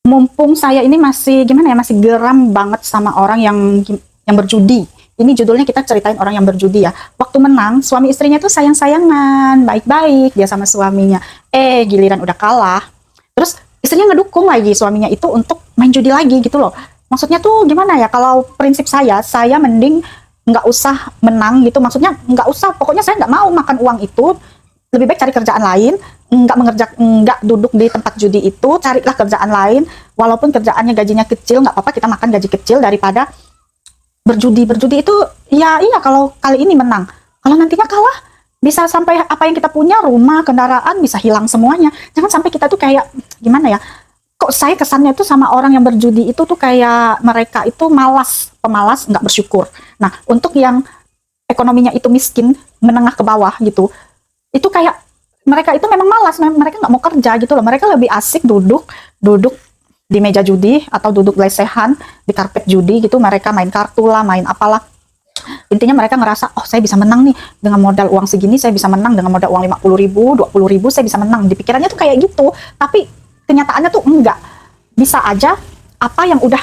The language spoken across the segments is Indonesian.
Mumpung saya ini masih gimana ya, masih geram banget sama orang yang berjudi. Ini judulnya kita ceritain orang yang berjudi ya. Waktu menang, suami istrinya tuh sayang-sayangan, baik-baik dia sama suaminya. Giliran udah kalah, terus istrinya ngedukung lagi suaminya itu untuk main judi lagi gitu loh. Maksudnya tuh gimana ya, kalau prinsip saya mending nggak usah menang gitu. Maksudnya nggak usah, pokoknya saya nggak mau makan uang itu, lebih baik cari kerjaan lain, nggak duduk di tempat judi itu, carilah kerjaan lain, walaupun kerjaannya gajinya kecil, nggak apa-apa kita makan gaji kecil daripada berjudi itu. Ya iya, kalau kali ini menang, kalau nantinya kalah bisa sampai apa yang kita punya, rumah, kendaraan bisa hilang semuanya. Jangan sampai kita tuh kayak gimana ya, kok saya kesannya tuh sama orang yang berjudi itu tuh kayak mereka itu malas, pemalas, nggak bersyukur. Nah, untuk yang ekonominya itu miskin, menengah ke bawah gitu, itu kayak mereka itu memang malas, mereka nggak mau kerja gitu loh. Mereka lebih asik duduk duduk di meja judi atau duduk lesehan di karpet judi gitu. Mereka main kartu lah, main apalah. Intinya mereka ngerasa, oh saya bisa menang nih dengan modal uang segini, saya bisa menang dengan modal uang 50.000, 20.000, saya bisa menang. Di pikirannya tuh kayak gitu, tapi kenyataannya tuh enggak. Bisa aja apa yang udah,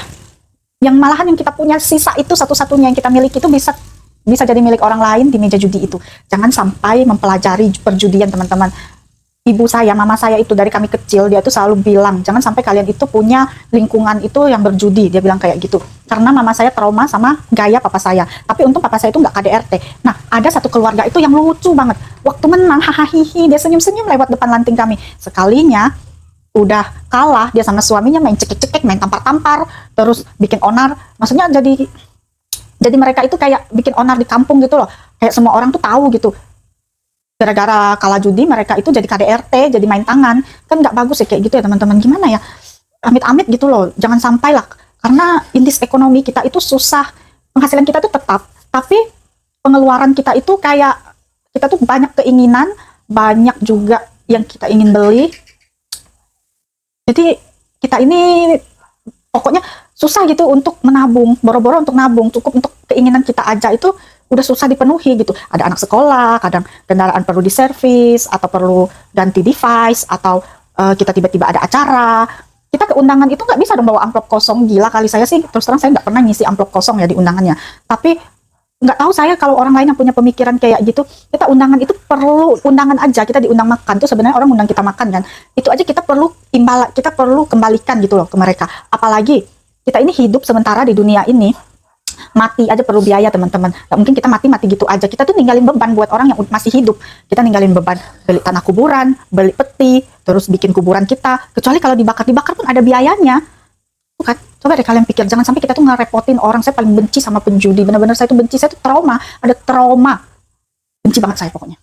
yang malahan yang kita punya sisa itu, satu-satunya yang kita miliki itu bisa bisa jadi milik orang lain di meja judi itu. Jangan sampai mempelajari perjudian, teman-teman. Ibu saya, mama saya itu dari kami kecil, dia tuh selalu bilang, jangan sampai kalian itu punya lingkungan itu yang berjudi. Dia bilang kayak gitu. Karena mama saya trauma sama gaya papa saya. Tapi untung papa saya itu nggak KDRT. Nah, ada satu keluarga itu yang lucu banget. Waktu menang, hahaha, dia senyum-senyum lewat depan lanting kami. Sekalinya udah kalah, dia sama suaminya main cekik-cekik, main tampar-tampar, terus bikin onar. Maksudnya jadi mereka itu kayak bikin onar di kampung gitu loh. Kayak semua orang tuh tahu gitu. Gara-gara kalah judi, mereka itu jadi KDRT, jadi main tangan. Kan nggak bagus ya kayak gitu ya teman-teman. Gimana ya? Amit-amit gitu loh. Jangan sampai lah. Karena indis ekonomi kita itu susah. Penghasilan kita tuh tetap. Tapi pengeluaran kita itu kayak, kita tuh banyak keinginan, banyak juga yang kita ingin beli. Jadi kita ini pokoknya susah gitu untuk menabung, boro-boro untuk nabung, cukup untuk keinginan kita aja itu udah susah dipenuhi gitu. Ada anak sekolah, kadang kendaraan perlu diservis, atau perlu ganti device, atau kita tiba-tiba ada acara. Kita ke undangan itu nggak bisa dong bawa amplop kosong, gila kali. Saya sih terus terang saya nggak pernah ngisi amplop kosong ya di undangannya. Tapi nggak tahu saya kalau orang lain yang punya pemikiran kayak gitu, kita undangan itu perlu, undangan aja kita diundang makan tuh sebenarnya orang undang kita makan kan, itu aja kita perlu kita perlu kembalikan gitu loh ke mereka. Apalagi kita ini hidup sementara di dunia ini, mati aja perlu biaya teman-teman. Nggak mungkin kita mati gitu aja. Kita tuh ninggalin beban buat orang yang masih hidup. Kita ninggalin beban beli tanah kuburan, beli peti, terus bikin kuburan kita. Kecuali kalau dibakar pun ada biayanya. Kan? Coba deh kalian pikir, jangan sampai kita tuh ngerepotin orang. Saya paling benci sama penjudi, bener-bener saya tuh benci, saya tuh trauma, ada trauma, benci banget saya pokoknya.